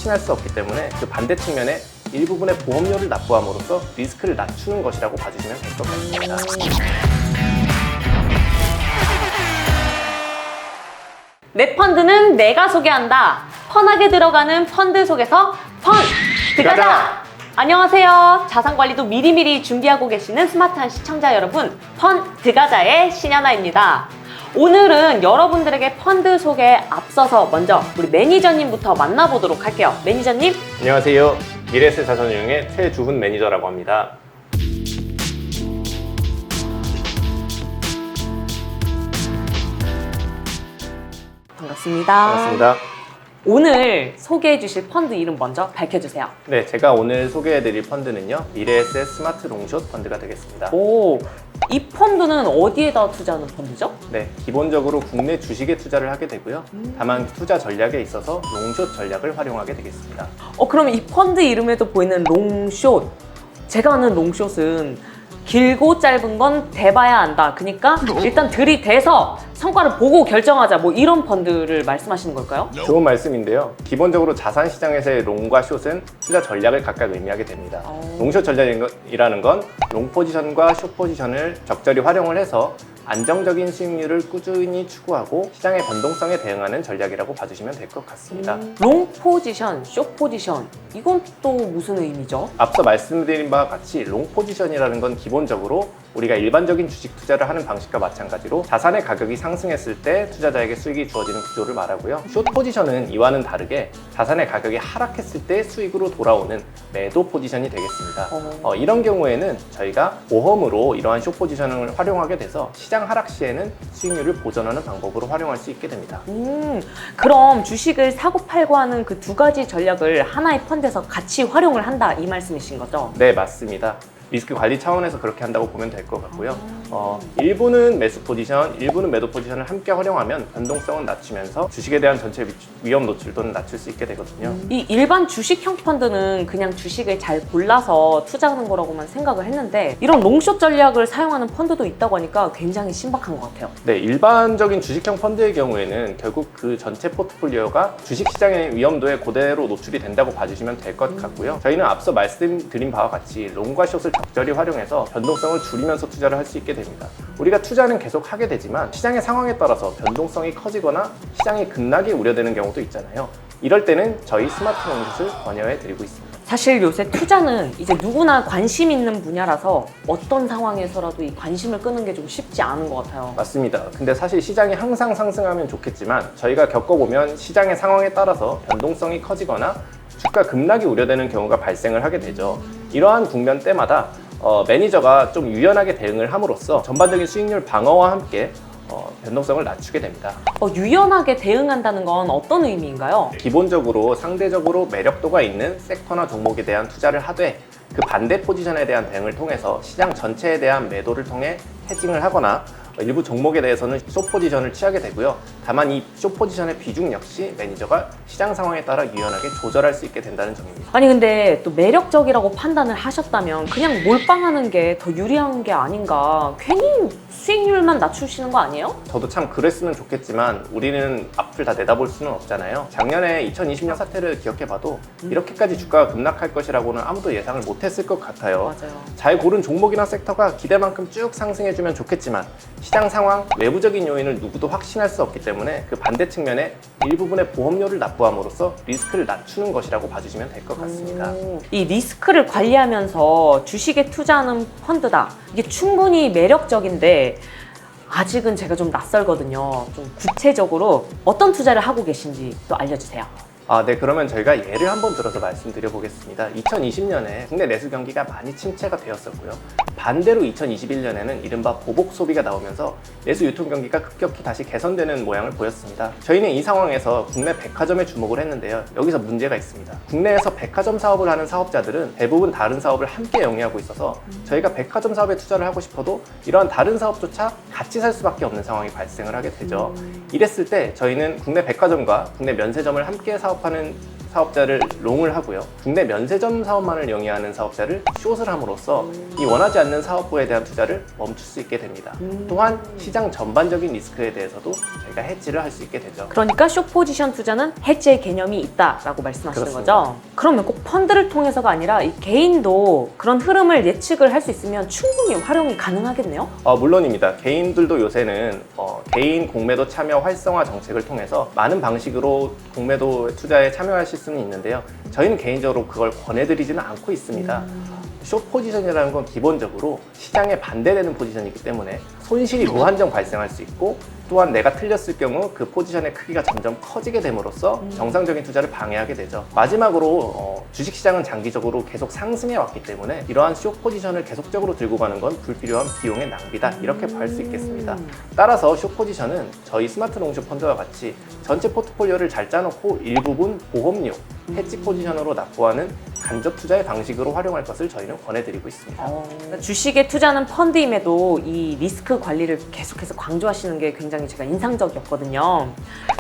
확신할 수 없기 때문에 그 반대 측면에 일부분의 보험료를 납부함으로써 리스크를 낮추는 것이라고 봐주시면 될 것 같습니다. 내 펀드는 내가 소개한다. 펀하게 들어가는 펀드 속에서 펀! 들어가자! 안녕하세요. 자산관리도 미리미리 준비하고 계시는 스마트한 시청자 여러분, 펀 들어가자의 신현아입니다. 오늘은 여러분들에게 펀드 소개에 앞서서 먼저 우리 매니저님부터 만나보도록 할게요. 매니저님. 안녕하세요. 미래에셋 자산운용의 최주훈 매니저라고 합니다. 반갑습니다. 반갑습니다. 오늘 소개해 주실 펀드 이름 먼저 밝혀주세요. 네, 제가 오늘 소개해드릴 펀드는요, 미래에셋 스마트 롱숏 펀드가 되겠습니다. 오, 이 펀드는 어디에다 투자하는 펀드죠? 네, 기본적으로 국내 주식에 투자를 하게 되고요. 다만 투자 전략에 있어서 롱숏 전략을 활용하게 되겠습니다. 그럼 이 펀드 이름에도 보이는 롱숏. 제가 아는 롱숏은 길고 짧은 건 대봐야 한다. 그러니까 일단 들이대서 성과를 보고 결정하자. 뭐 이런 펀드를 말씀하시는 걸까요? 좋은 말씀인데요. 기본적으로 자산시장에서의 롱과 숏은 투자 전략을 각각 의미하게 됩니다. 롱숏 전략이라는 건 롱 포지션과 숏 포지션을 적절히 활용을 해서 안정적인 수익률을 꾸준히 추구하고 시장의 변동성에 대응하는 전략이라고 봐주시면 될 것 같습니다. 롱 포지션, 숏 포지션. 이건 또 무슨 의미죠? 앞서 말씀드린 바와 같이 롱 포지션이라는 건 기본적으로 우리가 일반적인 주식 투자를 하는 방식과 마찬가지로 자산의 가격이 상승했을 때 투자자에게 수익이 주어지는 구조를 말하고요. 숏 포지션은 이와는 다르게 자산의 가격이 하락했을 때 수익으로 돌아오는 매도 포지션이 되겠습니다. 이런 경우에는 저희가 보험으로 이러한 숏 포지션을 활용하게 돼서 시장 하락 시에는 수익률을 보전하는 방법으로 활용할 수 있게 됩니다. 그럼 주식을 사고 팔고 하는 그 두 가지 전략을 하나의 펀드에서 같이 활용을 한다 이 말씀이신 거죠? 네, 맞습니다. 리스크 관리 차원에서 그렇게 한다고 보면 될 것 같고요. 일부는 매수 포지션, 일부는 매도 포지션을 함께 활용하면 변동성은 낮추면서 주식에 대한 전체 위험 노출도는 낮출 수 있게 되거든요. 이 일반 주식형 펀드는 그냥 주식을 잘 골라서 투자하는 거라고만 생각을 했는데 이런 롱숏 전략을 사용하는 펀드도 있다고 하니까 굉장히 신박한 것 같아요. 네, 일반적인 주식형 펀드의 경우에는 결국 그 전체 포트폴리오가 주식시장의 위험도에 그대로 노출이 된다고 봐주시면 될 것 같고요. 저희는 앞서 말씀드린 바와 같이 롱과 숏을 적절히 활용해서 변동성을 줄이면서 투자를 할 수 있게 됩니다. 우리가 투자는 계속 하게 되지만 시장의 상황에 따라서 변동성이 커지거나 시장이 급락이 우려되는 경우도 있잖아요. 이럴 때는 저희 스마트 롱숏을 권유해 드리고 있습니다. 사실 요새 투자는 이제 누구나 관심 있는 분야라서 어떤 상황에서라도 이 관심을 끄는 게 좀 쉽지 않은 것 같아요. 맞습니다. 근데 사실 시장이 항상 상승하면 좋겠지만 저희가 겪어보면 시장의 상황에 따라서 변동성이 커지거나 주가 급락이 우려되는 경우가 발생을 하게 되죠. 이러한 국면 때마다 매니저가 좀 유연하게 대응을 함으로써 전반적인 수익률 방어와 함께 변동성을 낮추게 됩니다. 유연하게 대응한다는 건 어떤 의미인가요? 기본적으로 상대적으로 매력도가 있는 섹터나 종목에 대한 투자를 하되 그 반대 포지션에 대한 대응을 통해서 시장 전체에 대한 매도를 통해 헤징을 하거나 일부 종목에 대해서는 숏 포지션을 취하게 되고요. 다만 이 숏 포지션의 비중 역시 매니저가 시장 상황에 따라 유연하게 조절할 수 있게 된다는 점입니다. 아니 근데 또 매력적이라고 판단을 하셨다면 그냥 몰빵하는 게 더 유리한 게 아닌가. 괜히 수익률만 낮추시는 거 아니에요? 저도 참 그랬으면 좋겠지만 우리는 앞을 다 내다볼 수는 없잖아요. 작년에 2020년 사태를 기억해봐도 이렇게까지 주가가 급락할 것이라고는 아무도 예상을 못했을 것 같아요. 맞아요. 잘 고른 종목이나 섹터가 기대만큼 쭉 상승해주면 좋겠지만 시장 상황, 외부적인 요인을 누구도 확신할 수 없기 때문에 그 반대 측면에 일부분의 보험료를 납부함으로써 리스크를 낮추는 것이라고 봐주시면 될 것 같습니다. 이 리스크를 관리하면서 주식에 투자하는 펀드다. 이게 충분히 매력적인데 아직은 제가 좀 낯설거든요. 좀 구체적으로 어떤 투자를 하고 계신지 또 알려주세요. 네, 그러면 저희가 예를 한번 들어서 말씀드려 보겠습니다. 2020년에 국내 내수 경기가 많이 침체가 되었었고요. 반대로 2021년에는 이른바 보복 소비가 나오면서 내수 유통 경기가 급격히 다시 개선되는 모양을 보였습니다. 저희는 이 상황에서 국내 백화점에 주목을 했는데요. 여기서 문제가 있습니다. 국내에서 백화점 사업을 하는 사업자들은 대부분 다른 사업을 함께 영위하고 있어서 저희가 백화점 사업에 투자를 하고 싶어도 이러한 다른 사업조차 같이 살 수밖에 없는 상황이 발생을 하게 되죠. 이랬을 때 저희는 국내 백화점과 국내 면세점을 함께 사업하는 사업자를 롱을 하고요. 국내 면세점 사업만을 영위하는 사업자를 숏을 함으로써 이 원하지 않는 사업부에 대한 투자를 멈출 수 있게 됩니다. 또한 시장 전반적인 리스크에 대해서도 저희가 해지를 할 수 있게 되죠. 그러니까 숏 포지션 투자는 해지의 개념이 있다라고 말씀하시는 그렇습니다. 거죠? 그러면 꼭 펀드를 통해서가 아니라 이 개인도 그런 흐름을 예측을 할 수 있으면 충분히 활용이 가능하겠네요? 물론입니다. 개인들도 요새는 개인 공매도 참여 활성화 정책을 통해서 많은 방식으로 공매도 투자에 참여하실 수는 있는데요. 저희는 개인적으로 그걸 권해드리지는 않고 있습니다. 숏 포지션이라는 건 기본적으로 시장에 반대되는 포지션이기 때문에 손실이 무한정 발생할 수 있고, 또한 내가 틀렸을 경우 그 포지션의 크기가 점점 커지게 됨으로써 정상적인 투자를 방해하게 되죠. 마지막으로 주식시장은 장기적으로 계속 상승해 왔기 때문에 이러한 숏 포지션을 계속적으로 들고 가는 건 불필요한 비용의 낭비다, 이렇게 볼 수 있겠습니다. 따라서 숏 포지션은 저희 스마트 롱숏 펀드와 같이 전체 포트폴리오를 잘 짜놓고 일부분 보험료, 해지 포지션으로 납부하는 간접 투자의 방식으로 활용할 것을 저희는 권해드리고 있습니다. 주식에 투자하는 펀드임에도 이 리스크 관리를 계속해서 강조하시는 게 굉장히 제가 인상적이었거든요.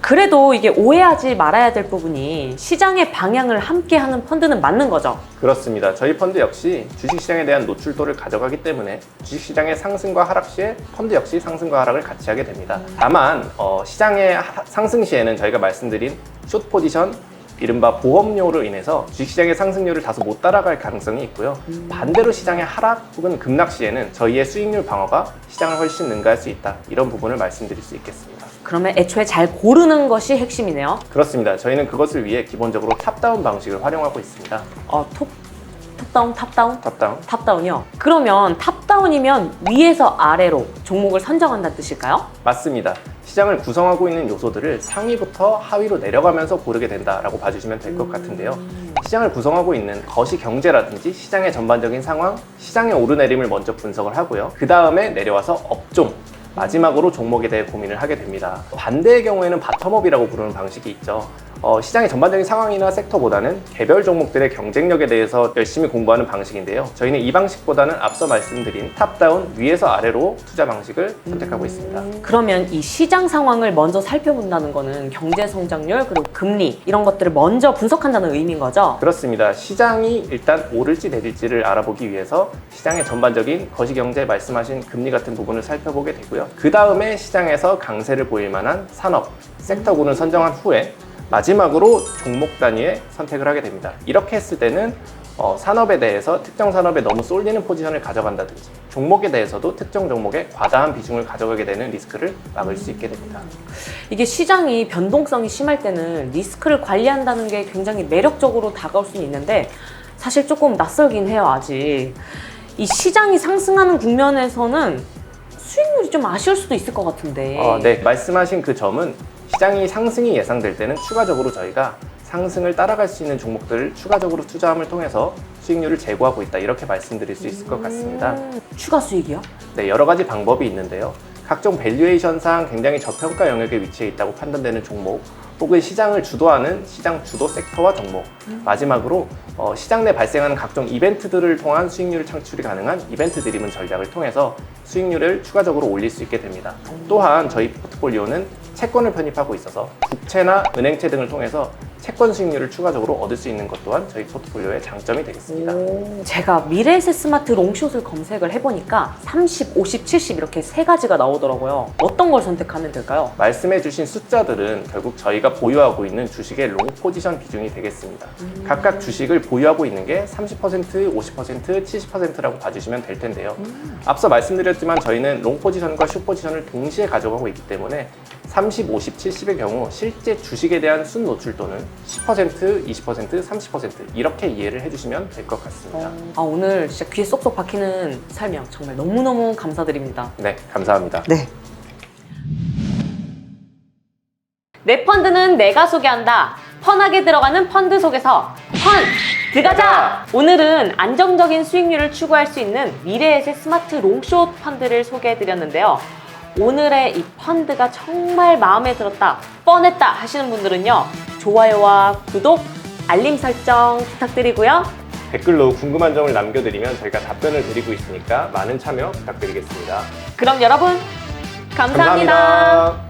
그래도 이게 오해하지 말아야 될 부분이 시장의 방향을 함께하는 펀드는 맞는 거죠? 그렇습니다. 저희 펀드 역시 주식시장에 대한 노출도를 가져가기 때문에 주식시장의 상승과 하락 시에 펀드 역시 상승과 하락을 같이 하게 됩니다. 다만 시장의 상승 시에는 저희가 말씀드린 숏 포지션, 이른바 보험료로 인해서 주식시장의 상승률을 다소 못 따라갈 가능성이 있고요. 반대로 시장의 하락 혹은 급락 시에는 저희의 수익률 방어가 시장을 훨씬 능가할 수 있다, 이런 부분을 말씀드릴 수 있겠습니다. 그러면 애초에 잘 고르는 것이 핵심이네요. 그렇습니다. 저희는 그것을 위해 기본적으로 탑다운 방식을 활용하고 있습니다. 탑다운? 탑다운? 탑다운이요? 그러면 탑다운이면 위에서 아래로 종목을 선정한다는 뜻일까요? 맞습니다. 시장을 구성하고 있는 요소들을 상위부터 하위로 내려가면서 고르게 된다라고 봐주시면 될 것 같은데요. 시장을 구성하고 있는 거시 경제라든지 시장의 전반적인 상황, 시장의 오르내림을 먼저 분석을 하고요. 그 다음에 내려와서 업종, 마지막으로 종목에 대해 고민을 하게 됩니다. 반대의 경우에는 바텀업이라고 부르는 방식이 있죠. 시장의 전반적인 상황이나 섹터보다는 개별 종목들의 경쟁력에 대해서 열심히 공부하는 방식인데요. 저희는 이 방식보다는 앞서 말씀드린 탑다운, 위에서 아래로 투자 방식을 선택하고 있습니다. 그러면 이 시장 상황을 먼저 살펴본다는 거는 경제 성장률, 그리고 금리 이런 것들을 먼저 분석한다는 의미인 거죠? 그렇습니다. 시장이 일단 오를지 내릴지를 알아보기 위해서 시장의 전반적인 거시경제, 말씀하신 금리 같은 부분을 살펴보게 되고요. 그 다음에 시장에서 강세를 보일 만한 산업, 섹터군을 선정한 후에 마지막으로 종목 단위의 선택을 하게 됩니다. 이렇게 했을 때는 산업에 대해서 특정 산업에 너무 쏠리는 포지션을 가져간다든지, 종목에 대해서도 특정 종목에 과다한 비중을 가져가게 되는 리스크를 막을 수 있게 됩니다. 이게 시장이 변동성이 심할 때는 리스크를 관리한다는 게 굉장히 매력적으로 다가올 수는 있는데 사실 조금 낯설긴 해요, 아직. 이 시장이 상승하는 국면에서는 수익률이 좀 아쉬울 수도 있을 것 같은데. 네, 말씀하신 그 점은 시장이 상승이 예상될 때는 추가적으로 저희가 상승을 따라갈 수 있는 종목들을 추가적으로 투자함을 통해서 수익률을 제고하고 있다, 이렇게 말씀드릴 수 있을 것 같습니다. 추가 수익이요? 네, 여러 가지 방법이 있는데요. 각종 밸류에이션상 굉장히 저평가 영역에 위치해 있다고 판단되는 종목, 혹은 시장을 주도하는 시장 주도 섹터와 종목, 마지막으로 시장 내 발생하는 각종 이벤트들을 통한 수익률 창출이 가능한 이벤트 드리븐 전략을 통해서 수익률을 추가적으로 올릴 수 있게 됩니다. 또한 저희 포트폴리오는 채권을 편입하고 있어서 국채나 은행채 등을 통해서 채권 수익률을 추가적으로 얻을 수 있는 것 또한 저희 포트폴리오의 장점이 되겠습니다. 제가 미래에셋 스마트 롱숏을 검색을 해보니까 30, 50, 70 이렇게 세 가지가 나오더라고요. 어떤 걸 선택하면 될까요? 말씀해주신 숫자들은 결국 저희가 보유하고 있는 주식의 롱 포지션 비중이 되겠습니다. 각각 주식을 보유하고 있는 게 30%, 50%, 70%라고 봐주시면 될 텐데요. 앞서 말씀드렸지만 저희는 롱 포지션과 숏 포지션을 동시에 가져가고 있기 때문에 30, 50, 70의 경우 실제 주식에 대한 순 노출도는 10%, 20%, 30% 이렇게 이해를 해주시면 될 것 같습니다. 오늘 진짜 귀에 쏙쏙 박히는 설명 정말 너무너무 감사드립니다. 네, 감사합니다. 네. 내 펀드는 내가 소개한다. 펀하게 들어가는 펀드 속에서 펀! 들어가자! 오늘은 안정적인 수익률을 추구할 수 있는 미래에셋 스마트 롱숏 펀드를 소개해드렸는데요. 오늘의 이 펀드가 정말 마음에 들었다, 뻔했다 하시는 분들은요, 좋아요와 구독, 알림 설정 부탁드리고요. 댓글로 궁금한 점을 남겨드리면 저희가 답변을 드리고 있으니까 많은 참여 부탁드리겠습니다. 그럼 여러분, 감사합니다. 감사합니다.